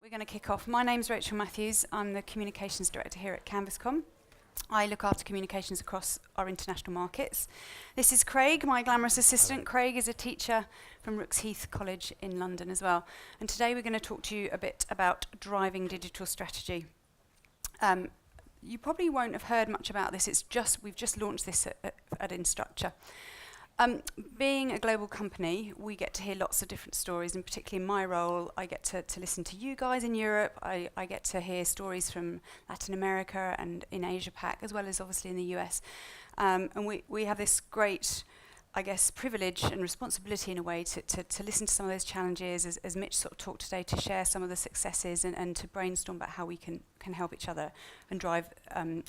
We're going to kick off. My name's Rachel Matthews. I'm the Communications Director here at CanvasCon. I look after communications across our international markets. This is Craig, my glamorous assistant. Craig is a teacher from Rooksheath College in London as well. And today we're going to talk to you a bit about driving digital strategy. You probably won't have heard much about this. We've just launched this at Instructure. Being a global company, we get to hear lots of different stories, and particularly in my role, I get to listen to you guys in Europe. I get to hear stories from Latin America and in Asia Pac, as well as obviously in the US. And we have this great, I guess, privilege and responsibility in a way to listen to some of those challenges, as Mitch sort of talked today, to share some of the successes and to brainstorm about how we can help each other and drive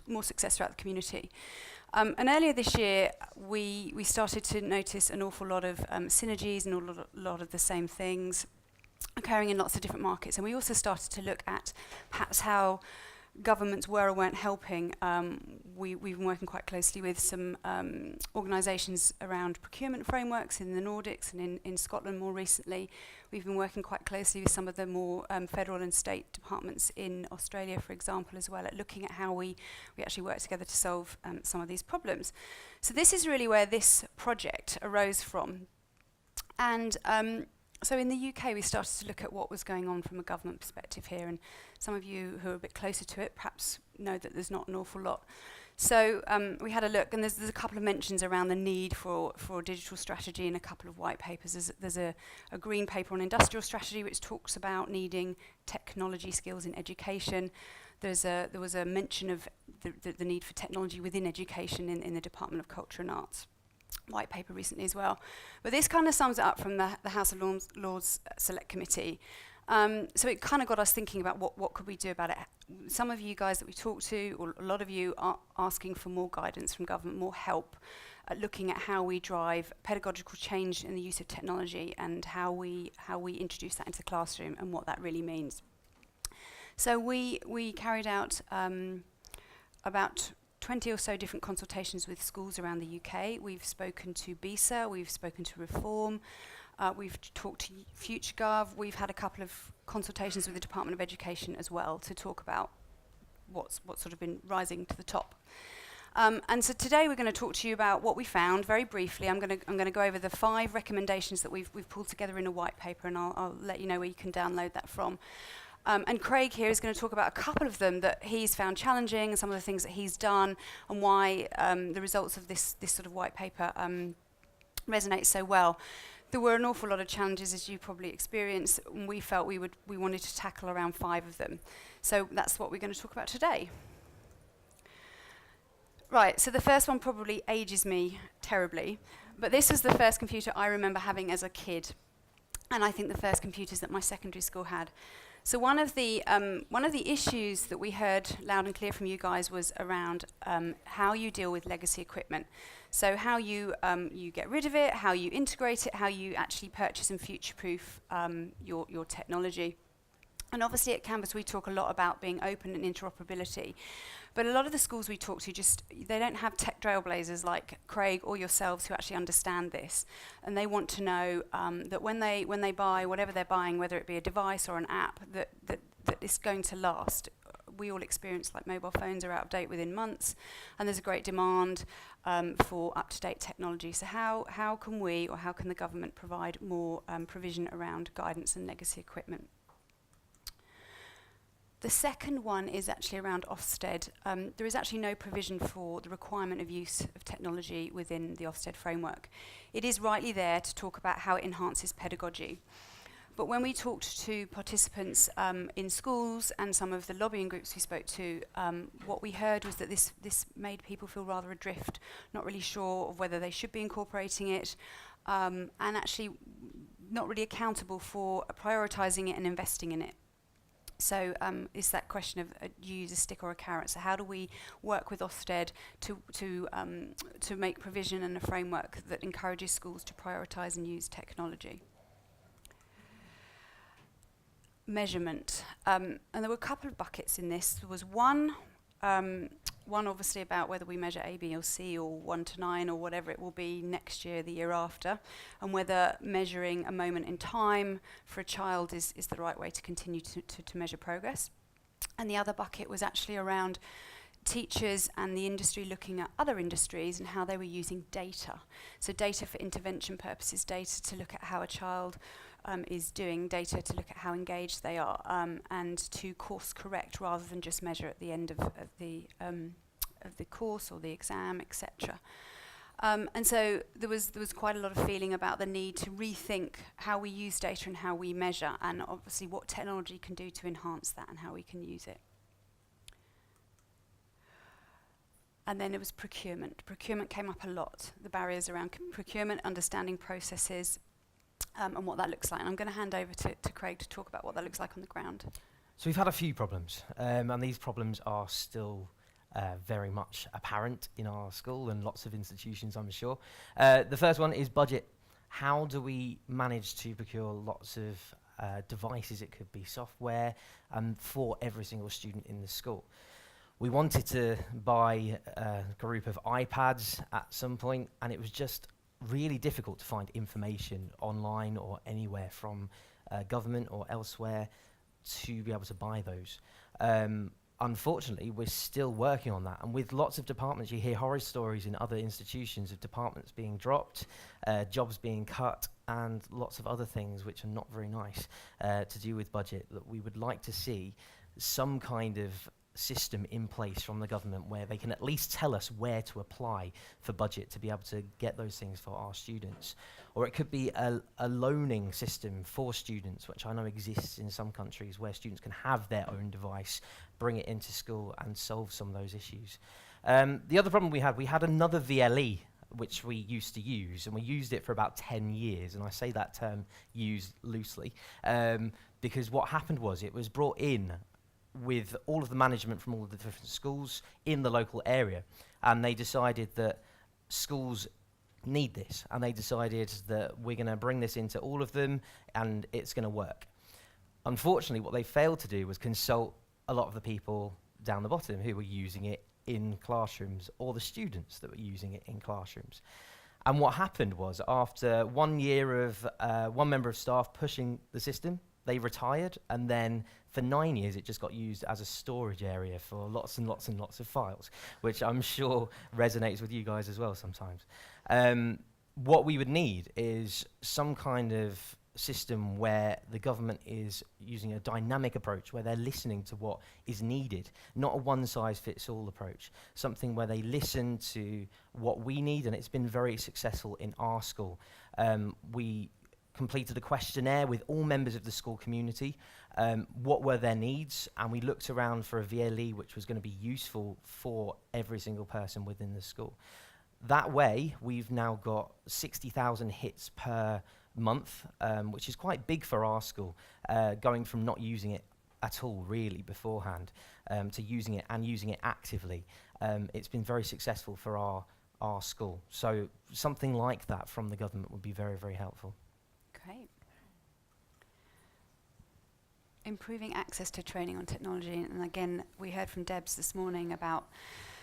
more success throughout the community. And earlier this year, we started to notice an awful lot of synergies and a lot of the same things occurring in lots of different markets. And we also started to look at perhaps how governments were or weren't helping. We've been working quite closely with some organisations around procurement frameworks in the Nordics and in Scotland more recently. We've been working quite closely with some of the more federal and state departments in Australia, for example, as well, at looking at how we actually work together to solve some of these problems. So this is really where this project arose from. And so in the UK, we started to look at what was going on from a government perspective here, and some of you who are a bit closer to it perhaps know that there's not an awful lot. So we had a look, and there's a couple of mentions around the need for digital strategy in a couple of white papers. There's a green paper on industrial strategy which talks about needing technology skills in education. There was a mention of the need for technology within education in the Department of Culture and Arts white paper recently as well. But this kind of sums it up from the House of Lords Select Committee. So it kind of got us thinking about what could we do about it. Some of you guys that we talked to, or a lot of you, are asking for more guidance from government, more help at looking at how we drive pedagogical change in the use of technology and how we introduce that into the classroom and what that really means. So we carried out about 20 or so different consultations with schools around the UK. We've spoken to BISA, we've spoken to Reform, we've talked to FutureGov, we've had a couple of consultations with the Department of Education as well to talk about what's sort of been rising to the top. And so today we're going to talk to you about what we found very briefly. I'm going to go over the 5 recommendations that we've pulled together in a white paper, and I'll let you know where you can download that from. And Craig here is going to talk about a couple of them that he's found challenging and some of the things that he's done and why the results of this sort of white paper resonate so well. There were an awful lot of challenges, as you probably experienced, and we felt we wanted to tackle around 5 of them. So that's what we're going to talk about today. Right, so the first one probably ages me terribly, but this was the first computer I remember having as a kid, and I think the first computers that my secondary school had. So one of the issues that we heard loud and clear from you guys was around how you deal with legacy equipment. So how you get rid of it, how you integrate it, how you actually purchase and future-proof your technology. And obviously at Canvas we talk a lot about being open and interoperability. But a lot of the schools we talk to they don't have tech trailblazers like Craig or yourselves who actually understand this. And they want to know that when they buy whatever they're buying, whether it be a device or an app, that it's going to last. We all experience like mobile phones are out of date within months, and there's a great demand for up-to-date technology. So how can we, or how can the government provide more provision around guidance and legacy equipment? The second one is actually around Ofsted. There is actually no provision for the requirement of use of technology within the Ofsted framework. It is rightly there to talk about how it enhances pedagogy. But when we talked to participants in schools and some of the lobbying groups we spoke to, what we heard was that this made people feel rather adrift, not really sure of whether they should be incorporating it, and actually not really accountable for prioritising it and investing in it. So it's that question of you use a stick or a carrot. So how do we work with Ofsted to make provision and a framework that encourages schools to prioritise and use technology? Measurement. And there were a couple of buckets in this. There was one One obviously about whether we measure A, B or C or 1 to 9 or whatever it will be next year, the year after, and whether measuring a moment in time for a child is the right way to continue to measure progress. And the other bucket was actually around teachers and the industry looking at other industries and how they were using data. So data for intervention purposes, data to look at how a child is doing, data to look at how engaged they are, and to course correct rather than just measure at the end of the course or the exam, etc. And so there was quite a lot of feeling about the need to rethink how we use data and how we measure, and obviously what technology can do to enhance that and how we can use it. And then it was procurement. Procurement came up a lot. The barriers around procurement, understanding processes, and what that looks like. And I'm going to hand over to Craig to talk about what that looks like on the ground. So we've had a few problems, and these problems are still very much apparent in our school and lots of institutions, I'm sure. The first one is budget. How do we manage to procure lots of devices? It could be software for every single student in the school. We wanted to buy a group of iPads at some point, and it was just really difficult to find information online or anywhere from government or elsewhere to be able to buy those. Unfortunately, we're still working on that, and with lots of departments, you hear horror stories in other institutions of departments being dropped, jobs being cut, and lots of other things which are not very nice to do with budget. That we would like to see some kind of system in place from the government where they can at least tell us where to apply for budget to be able to get those things for our students. Or it could be a loaning system for students, which I know exists in some countries, where students can have their own device, bring it into school and solve some of those issues. The other problem we had another VLE which we used to use, and we used it for about 10 years, and I say that term used loosely, because what happened was it was brought in with all of the management from all of the different schools in the local area, and they decided that schools need this, and they decided that we're going to bring this into all of them and it's going to work. Unfortunately, what they failed to do was consult a lot of the people down the bottom who were using it in classrooms, or the students that were using it in classrooms. And what happened was, after 1 year of one member of staff pushing the system, they retired, and then for 9 years it just got used as a storage area for lots and lots and lots of files, which I'm sure resonates with you guys as well sometimes. What we would need is some kind of system where the government is using a dynamic approach, where they're listening to what is needed, not a one-size-fits-all approach, something where they listen to what we need, and it's been very successful in our school. We completed a questionnaire with all members of the school community, what were their needs, and we looked around for a VLE which was going to be useful for every single person within the school. That way, we've now got 60,000 hits per month, which is quite big for our school, going from not using it at all really beforehand to using it, and using it actively. It's been very successful for our school. So something like that from the government would be very, very helpful. Great. Improving access to training on technology, and again, we heard from Debs this morning about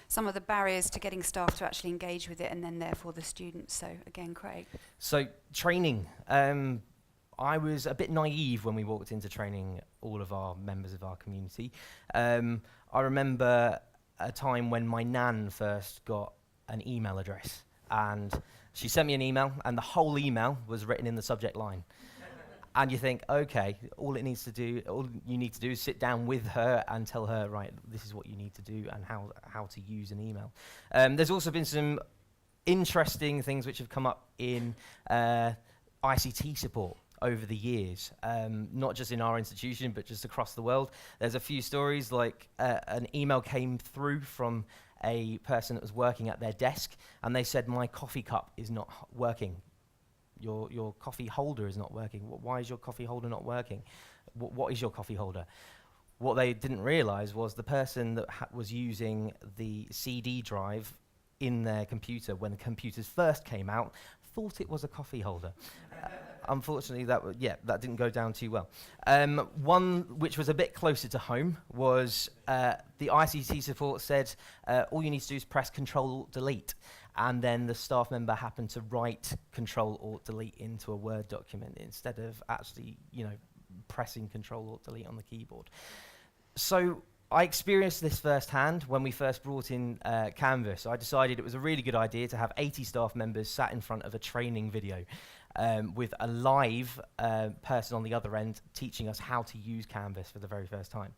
some of the barriers to getting staff to actually engage with it, and then therefore the students. So again, Craig. So training, I was a bit naive when we walked into training all of our members of our community. I remember a time when my nan first got an email address, and she sent me an email, and the whole email was written in the subject line. And you think, okay, all you need to do is sit down with her and tell her, right, this is what you need to do and how to use an email. There's also been some interesting things which have come up in ICT support over the years, not just in our institution, but just across the world. There's a few stories, like an email came through from a person that was working at their desk, and they said, my coffee cup is not working. Your coffee holder is not working. Why is your coffee holder not working? What is your coffee holder? What they didn't realize was the person that was using the CD drive in their computer when the computers first came out thought it was a coffee holder. Unfortunately, that didn't go down too well. One which was a bit closer to home was the ICT support said all you need to do is press Control-Alt-Delete, and then the staff member happened to write Control-Alt-Delete into a Word document instead of actually, pressing Control-Alt-Delete on the keyboard. So I experienced this firsthand when we first brought in Canvas. I decided it was a really good idea to have 80 staff members sat in front of a training video with a live person on the other end teaching us how to use Canvas for the very first time.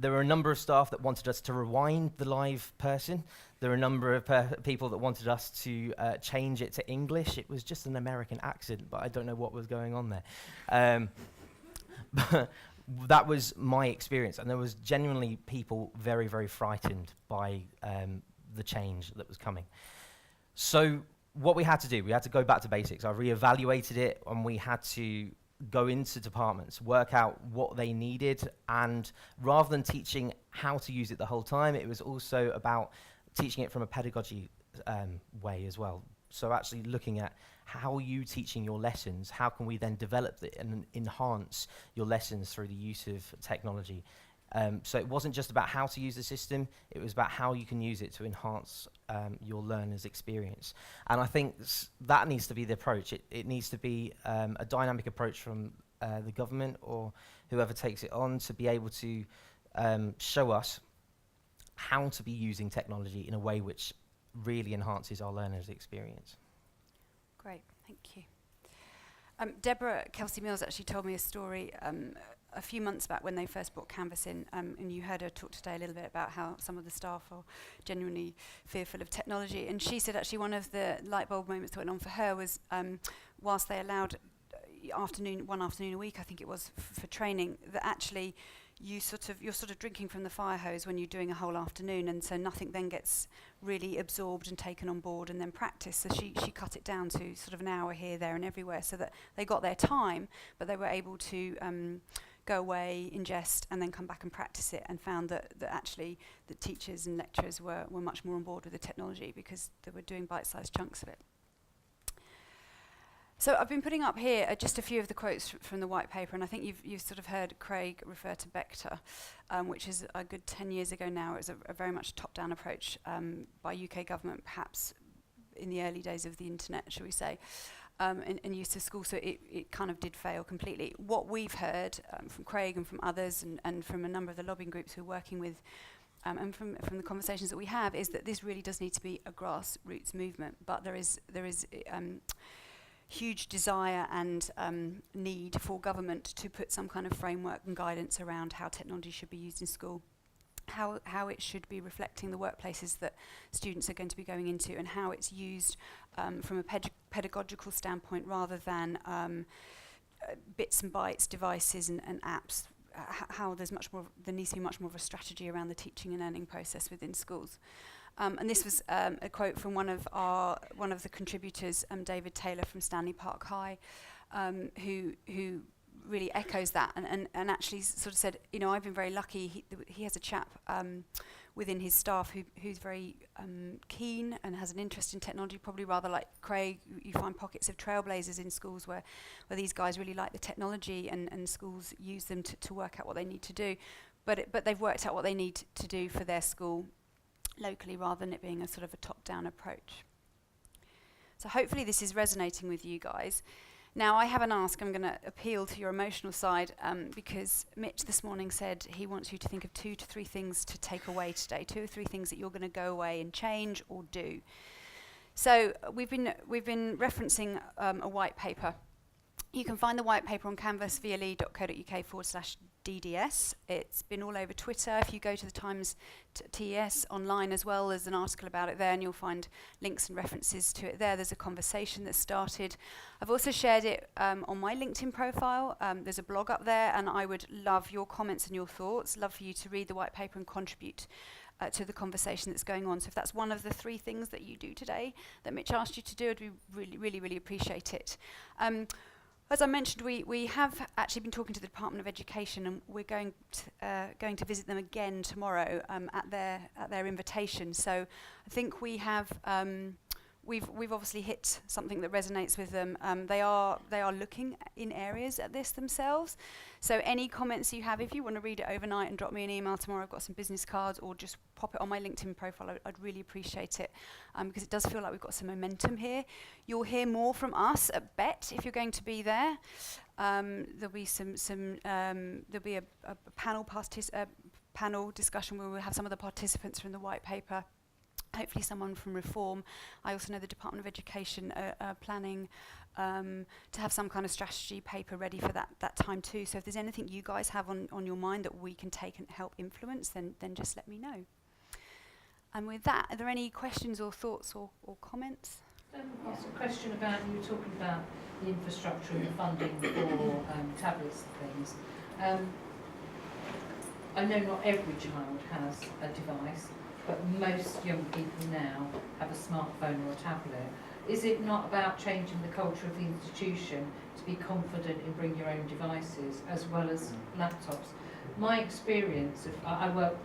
There were a number of staff that wanted us to rewind the live person. There were a number of people that wanted us to change it to English. It was just an American accent, but I don't know what was going on there. But that was my experience, and there was genuinely people very, very frightened by the change that was coming. So what we had to do, we had to go back to basics. I reevaluated it, and we had to go into departments, work out what they needed, and rather than teaching how to use it the whole time, it was also about teaching it from a pedagogy way as well. So actually looking at how are you teaching your lessons, how can we then develop it and enhance your lessons through the use of technology. So it wasn't just about how to use the system, it was about how you can use it to enhance your learner's experience. And I think that needs to be the approach. It needs to be a dynamic approach from the government or whoever takes it on to be able to show us how to be using technology in a way which really enhances our learner's experience. Great, thank you. Deborah Kelsey-Mills actually told me a story a few months back when they first brought Canvas in, and you heard her talk today a little bit about how some of the staff are genuinely fearful of technology. And she said actually one of the light bulb moments that went on for her was whilst they allowed one afternoon a week, I think it was, for training, that actually you're sort of drinking from the fire hose when you're doing a whole afternoon, and so nothing then gets really absorbed and taken on board and then practiced. So she cut it down to sort of an hour here, there and everywhere, so that they got their time, but they were able to go away, ingest, and then come back and practice it, and found that actually the teachers and lecturers were much more on board with the technology because they were doing bite-sized chunks of it. So I've been putting up here just a few of the quotes from the white paper, and I think you've sort of heard Craig refer to Bector, which is a good 10 years ago now. It was a very much top-down approach by UK government, perhaps in the early days of the internet, shall we say, and use to school, so it kind of did fail completely. What we've heard from Craig and from others and from a number of the lobbying groups who are working with and from the conversations that we have is that this really does need to be a grassroots movement, but there is huge desire and need for government to put some kind of framework and guidance around how technology should be used in school, how it should be reflecting the workplaces that students are going to be going into, and how it's used from a pedagogical standpoint rather than bits and bytes, devices and apps. How there needs to be much more of a strategy around the teaching and learning process within schools. And this was a quote from one of the contributors, David Taylor from Stanley Park High, who really echoes that and actually sort of said, I've been very lucky. He has a chap within his staff who's very keen and has an interest in technology, probably rather like Craig. You find pockets of trailblazers in schools where these guys really like the technology and schools use them to work out what they need to do. But they've worked out what they need to do for their school locally rather than it being a sort of a top-down approach. So hopefully this is resonating with you guys. Now I have an ask. I'm going to appeal to your emotional side because Mitch this morning said he wants you to think of 2 to 3 things to take away today, 2 or 3 things that you're going to go away and change or do. So we've been referencing a white paper. You can find the white paper on canvasvle.co.uk/DDS. It's been all over Twitter. If you go to the Times TES online as well, there's an article about it there, and you'll find links and references to it there. There's a conversation that started. I've also shared it on my LinkedIn profile. There's a blog up there, and I would love your comments and your thoughts. Love for you to read the white paper and contribute to the conversation that's going on. So if that's one of the 3 things that you do today that Mitch asked you to do, I'd really appreciate it. As I mentioned, we have actually been talking to the Department of Education, and we're going to visit them again tomorrow at their invitation. So I think we have we've obviously hit something that resonates with them. They are looking in areas at this themselves. So any comments you have, if you want to read it overnight and drop me an email tomorrow, I've got some business cards, or just pop it on my LinkedIn profile. I'd really appreciate it, because it does feel like we've got some momentum here. You'll hear more from us at BET if you're going to be there. There'll be there'll be a panel discussion where we'll have some of the participants from the Whitepaper. Hopefully someone from Reform. I also know the Department of Education are planning to have some kind of strategy paper ready for that time too. So if there's anything you guys have on your mind that we can take and help influence, then just let me know. And with that, are there any questions or thoughts or comments? Ask a question about, you were talking about the infrastructure and the funding for tablets and things. I know not every child has a device, but most young people now have a smartphone or a tablet. Is it not about changing the culture of the institution to be confident in bringing your own devices as well as laptops? My experience, I work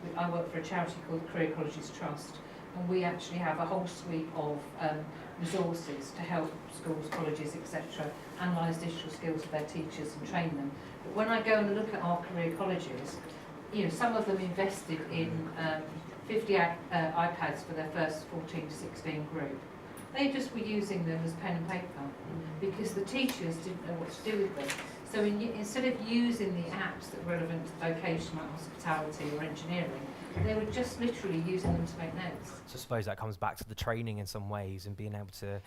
for a charity called the Career Colleges Trust, and we actually have a whole suite of resources to help schools, colleges, etc. analyse digital skills of their teachers and train them. But when I go and look at our career colleges, some of them invested in 50 iPads for their first 14 to 16 group. They just were using them as pen and paper because the teachers didn't know what to do with them. So instead of using the apps that are relevant to vocation like hospitality or engineering, they were just literally using them to make notes. So I suppose that comes back to the training in some ways, and being able to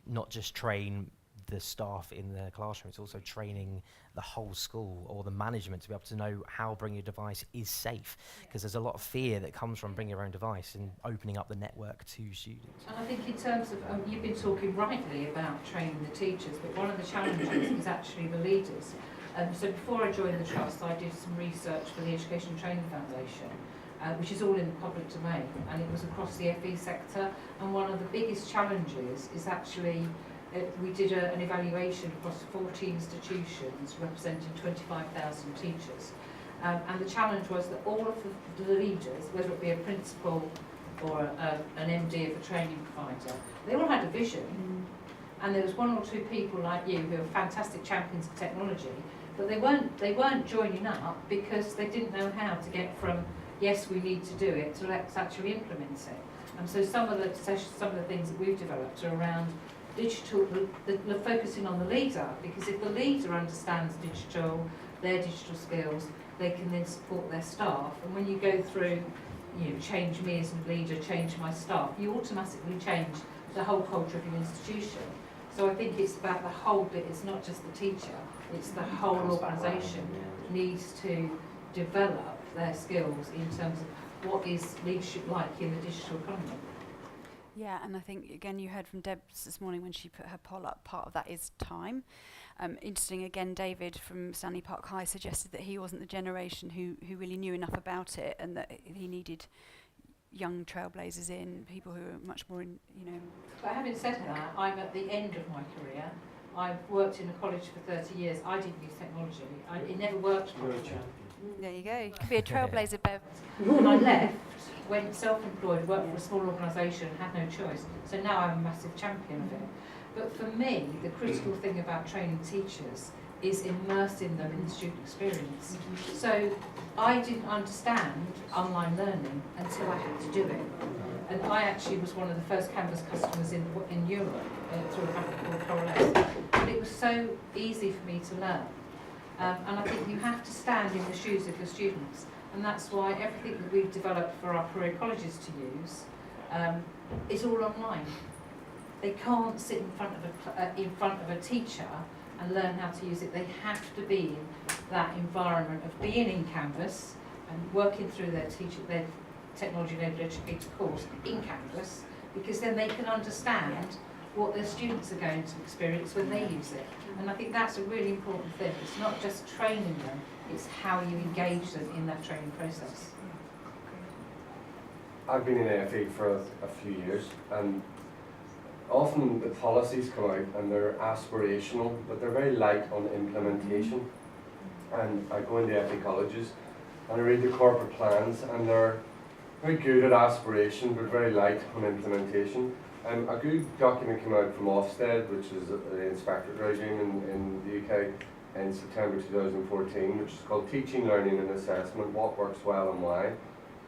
not just train the staff in the classroom, it's also training the whole school or the management to be able to know how bring your device is safe, because there's a lot of fear that comes from bring your own device and opening up the network to students. And I think in terms of, you've been talking rightly about training the teachers, but one of the challenges is actually the leaders. So before I joined the Trust, I did some research for the Education and Training Foundation, which is all in the public domain, and it was across the FE sector. And one of the biggest challenges is actually, we did an evaluation across 40 institutions representing 25,000 teachers. And the challenge was that all of the leaders, whether it be a principal or an MD of a training provider, they all had a vision. And there was one or two people like you who are fantastic champions of technology, but they weren't joining up because they didn't know how to get from yes, we need to do it to let's actually implement it. And so some of the things that we've developed are around digital, the focusing on the leader, because if the leader understands their digital skills, they can then support their staff. And when you go through, change me as a leader, change my staff, you automatically change the whole culture of your institution. So I think it's about the whole bit, it's not just the teacher, it's the whole organisation needs to develop their skills in terms of what is leadership like in the digital economy. Yeah, and I think, again, you heard from Deb this morning when she put her poll up, part of that is time. Interesting, again, David from Stanley Park High suggested that he wasn't the generation who really knew enough about it, and that he needed young trailblazers in, people who are much more in, But having said that, I'm at the end of my career. I've worked in a college for 30 years. I didn't use technology. It never worked properly. There you go. You could be a trailblazer, Bev. And I left, went self-employed, worked for a small organisation, had no choice. So now I'm a massive champion of it. But for me, the critical thing about training teachers is immersing them in the student experience. So I didn't understand online learning until I had to do it. And I actually was one of the first Canvas customers in Europe through a company called Coalesce. But it was so easy for me to learn. And I think you have to stand in the shoes of your students. And that's why everything that we've developed for our career colleges to use is all online. They can't sit in front of a teacher and learn how to use it. They have to be in that environment of being in Canvas and working through their technology-enabled educator course in Canvas, because then they can understand what their students are going to experience when they use it. And I think that's a really important thing. It's not just training them, it's how you engage them in that training process. I've been in AFE for a few years, and often the policies come out and they're aspirational, but they're very light on implementation. And I go into FE colleges and I read the corporate plans, and they're very good at aspiration but very light on implementation. A good document came out from Ofsted, which is the inspectorate regime in the UK, in September 2014, which is called Teaching, Learning and Assessment, What Works Well and Why.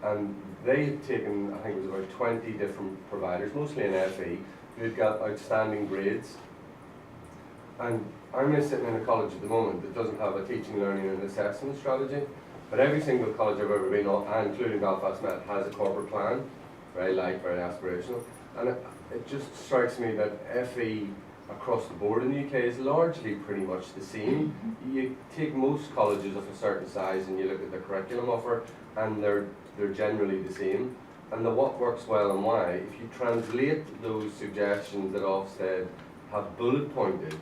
And they had taken, I think it was about 20 different providers, mostly in FE, who had got outstanding grades. And I'm sitting in a college at the moment that doesn't have a teaching, learning and assessment strategy, but every single college I've ever been on, including Belfast Met, has a corporate plan, very light, very aspirational. And it just strikes me that FE across the board in the UK is largely pretty much the same. You take most colleges of a certain size and you look at the curriculum offer, and they're generally the same. And the what works well and why, if you translate those suggestions that Ofsted have bullet pointed,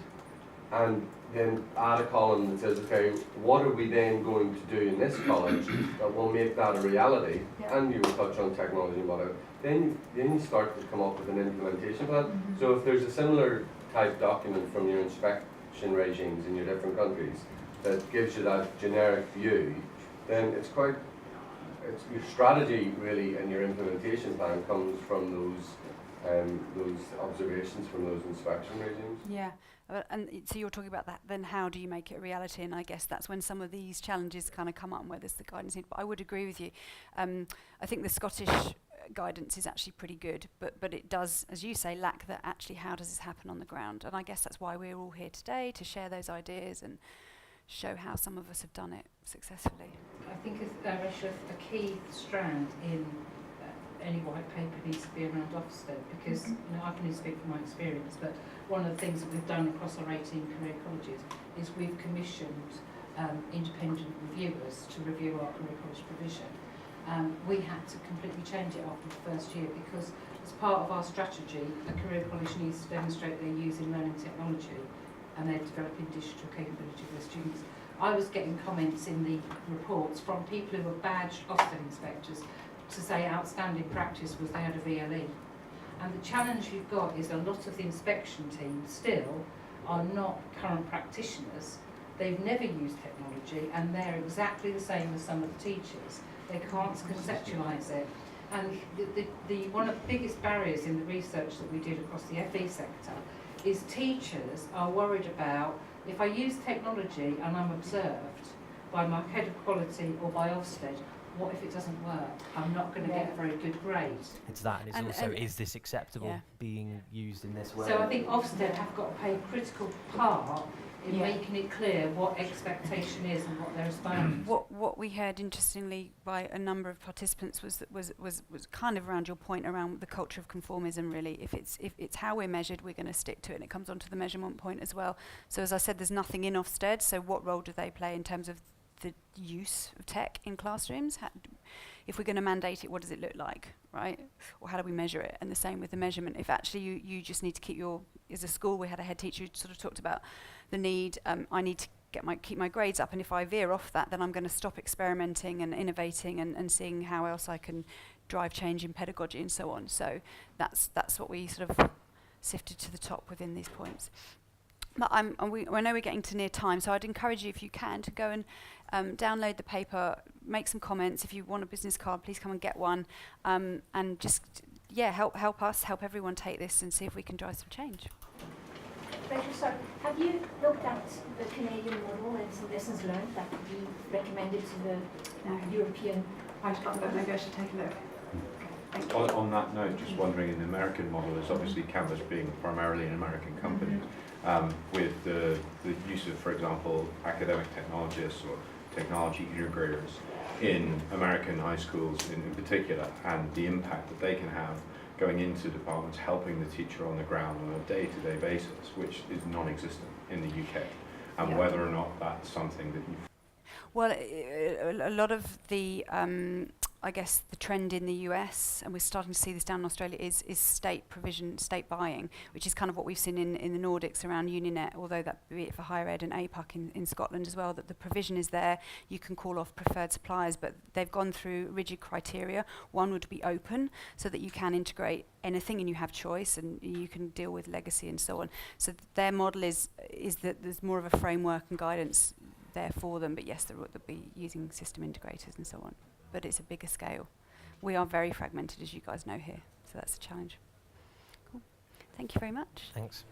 and then add a column that says, okay, what are we then going to do in this college that will make that a reality? Yeah. And you will touch on technology and whatever. Then you start to come up with an implementation plan. So if there's a similar type document from your inspection regimes in your different countries that gives you that generic view, then it's your strategy really and your implementation plan comes from those observations from those inspection regimes. Yeah, and so you're talking about that, then how do you make it a reality? And I guess that's when some of these challenges kind of come up and where there's the guidance need. But I would agree with you. I think the Scottish guidance is actually pretty good, but it does, as you say, lack that actually how does this happen on the ground. And I guess that's why we're all here today, to share those ideas and show how some of us have done it successfully. I think Rachel, a key strand in any white paper needs to be around Ofsted, because I can only speak from my experience, but one of the things that we've done across our 18 career colleges is we've commissioned independent reviewers to review our career college provision. We had to completely change it after the first year because as part of our strategy, a career college needs to demonstrate they're using learning technology and they're developing digital capability for their students. I was getting comments in the reports from people who were badged Ofsted inspectors to say outstanding practice was they had a VLE. And the challenge you've got is a lot of the inspection team still are not current practitioners. They've never used technology and they're exactly the same as some of the teachers. They can't conceptualise it. And one of the biggest barriers in the research that we did across the FE sector is teachers are worried about, if I use technology and I'm observed by my head of quality or by Ofsted, what if it doesn't work? I'm not going to get a very good grade. It's that, and it's also, is this acceptable being used in this way? So I think Ofsted have got to play a critical part in making it clear what expectation is and what they're aspiring to. What we heard, interestingly, by a number of participants was kind of around your point around the culture of conformism. Really, if it's how we're measured, we're going to stick to it, and it comes onto the measurement point as well. So as I said, there's nothing in Ofsted. So what role do they play in terms of the use of tech in classrooms? If we're going to mandate it, what does it look like, right? Or how do we measure it? And the same with the measurement. If actually you just need to keep as a school, we had a head teacher who sort of talked about the need, I need to keep my grades up, and if I veer off that, then I'm going to stop experimenting and innovating and seeing how else I can drive change in pedagogy and so on. So that's what we sort of sifted to the top within these points. But I know we're getting to near time, so I'd encourage you, if you can, to go and download the paper, make some comments. If you want a business card, please come and get one, and just help us, help everyone take this and see if we can drive some change. Rachel, sorry, have you looked at the Canadian model and some lessons learned that could be recommended to the European? Maybe I should take a look. On that note, just wondering, in the American model, is obviously Canvas being primarily an American company, with the use of, for example, academic technologists or technology integrators in American high schools in particular, and the impact that they can have going into departments, helping the teacher on the ground on a day-to-day basis, which is non-existent in the UK, and whether or not that's something that you've... Well, a lot of the, I guess, the trend in the US, and we're starting to see this down in Australia, is state provision, state buying, which is kind of what we've seen in the Nordics around Uninet, although that be it for higher ed and APUC in Scotland as well, that the provision is there. You can call off preferred suppliers, but they've gone through rigid criteria. One would be open, so that you can integrate anything and you have choice and you can deal with legacy and so on. So their model is that there's more of a framework and guidance there for them, but yes, they'll be using system integrators and so on. But it's a bigger scale. We are very fragmented, as you guys know here, so that's a challenge. Cool. Thank you very much. Thanks.